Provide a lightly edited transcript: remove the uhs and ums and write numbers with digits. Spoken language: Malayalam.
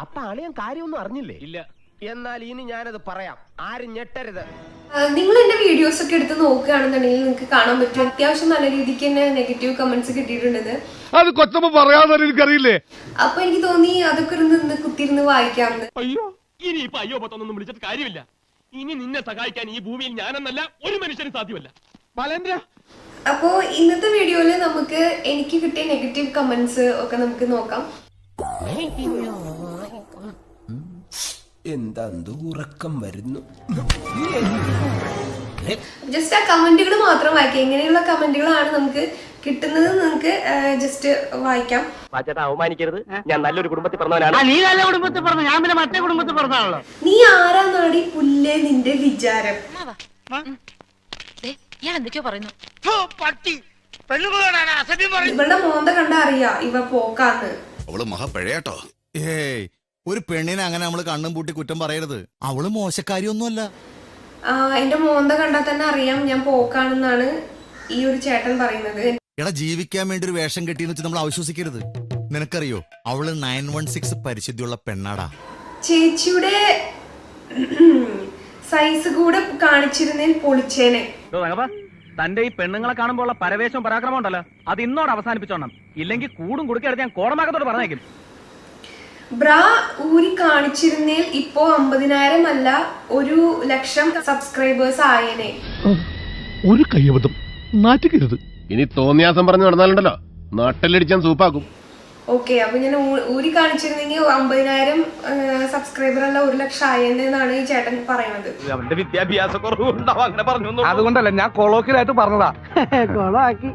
അപ്പൊ അളിയൻ കാര്യമൊന്നും അറിഞ്ഞില്ലേ? ഇല്ല. എന്നാൽ ഇനി ഞാനത് പറയാം, ആരും ഞെട്ടരുത്. നിങ്ങൾ എന്റെ വീഡിയോസ് ഒക്കെ എടുത്ത് നോക്കുകയാണെന്നുണ്ടെങ്കിൽ നിങ്ങൾക്ക് കാണാൻ പറ്റും അത്യാവശ്യം നല്ല രീതിക്ക് തന്നെ നെഗറ്റീവ് കമന്റ്സ് കിട്ടിയിട്ടുണ്ട്. അത് കൊച്ചമ്മ പറയാതെ എനിക്കറിയില്ലേ. അപ്പൊ എനിക്ക് തോന്നി അതൊക്കെ ഒന്ന് കുത്തിരുന്ന് വായിക്കാമെന്ന്. അയ്യോ, ഇനി ഇപ്പൊ അയ്യോ പത്തൊന്നും വിളിച്ചിട്ട് കാര്യമില്ല. ഇനി നിന്നെ സഹായിക്കാൻ ഈ ഭൂമിയിൽ ഞാനെന്നല്ല ഒരു മനുഷ്യനും സാധ്യമല്ല. ബാലേന്ദ്ര, അപ്പോ ഇന്നത്തെ വീഡിയോയില് നമുക്ക് എനിക്ക് കിട്ടിയ നെഗറ്റീവ് കമന്റ്സ് ഒക്കെ നമുക്ക് നോക്കാം. എന്താ ഉറക്കം വരുന്നു. ജസ്റ്റ് ആ കമന്റുകൾ മാത്രം വായിക്കാം. എങ്ങനെയുള്ള കമന്റുകളാണ് നമുക്ക് കിട്ടുന്നത് നമുക്ക് ജസ്റ്റ് വായിക്കാം. അവമാനിക്കരുത്, ഞാൻ നല്ലൊരു കുടുംബത്തിൽ പറഞ്ഞവനാണ്. നീ നല്ല കുടുംബത്തിൽ പറഞ്ഞു, ഞാൻ പിന്നെ മറ്റേ കുടുംബത്തിൽ പറഞ്ഞാണല്ലോ. നീ ആരാ നാടി പുല്ലേ നിന്റെ വിചാരം. ഇവളുടെ മോന്ത കണ്ട അറിയാ ഇവ പോക്കാന്ന്. അവള് മഹാപഴയാട്ടോ. ഏയ്, ഒരു പെണ്ണിനെ അങ്ങനെ നമ്മള് കണ്ണും പൂട്ടി കുറ്റം പറയരുത്. അവള് മോശക്കാരിയൊന്നുമല്ല. എന്റെ മോന്ത കണ്ടാൽ തന്നെ അറിയാം ഞാൻ പോക്കാണെന്നാണ് ഈ ഒരു ചേട്ടൻ പറയുന്നത്. എടാ, ജീവിക്കാൻ വേണ്ടി ഒരു വേഷം കെട്ടിയെന്ന് വെച്ച് നമ്മൾ അവിശ്വസിക്കരുത്. നിനക്കറിയോ, അവള് 916 പരിശുദ്ധിയുള്ള പെണ്ണാടാ. ചേച്ചിയുടെ സൈസ് കൂടെ കാണിച്ചിരുന്നേൽ പൊളിച്ചേനെ. തന്റെ ഈ പെണ്ണുങ്ങളെ കാണുമ്പോൾ ഉള്ള പരവേശവും പരാക്രമം ഉണ്ടല്ലോ, അത് ഇന്നോട് അവസാനിപ്പിച്ചോണം. ഇല്ലെങ്കിൽ കൂടും കുടുക്കെടുത്ത് ഞാൻ കോടമാകത്തോട് പറഞ്ഞേക്കും. ബ്രാ ഊരി കാണിച്ചിരുന്നേൽ ഇപ്പോ 50,000 അല്ല 1,00,000 സബ്സ്ക്രൈബേഴ്സ് ആയേനെ. ഒരു കയ്യബദ്ധം നാറ്റിക്കരുത്. ഇനി തോന്നിയാസം പറഞ്ഞു നടന്നാലുണ്ടല്ലോ നാട്ടിലടിച്ചാൻ സൂപ്പാക്കും. ഓക്കെ, അപ്പൊ ഞാൻ ഊരി കാണിച്ചിരുന്നെങ്കിൽ 50,000 സബ്സ്ക്രൈബർ അല്ല 1,00,000 ആയെന്നാണ് ഈ ചേട്ടൻ പറയുന്നത്. അവന്റെ വിദ്യാഭ്യാസ കുറവുണ്ടാവും അങ്ങനെ പറഞ്ഞു. അതുകൊണ്ടല്ല, ഞാൻ കൊളോക്കിലായിട്ട് പറഞ്ഞതാ. കൊളാക്കി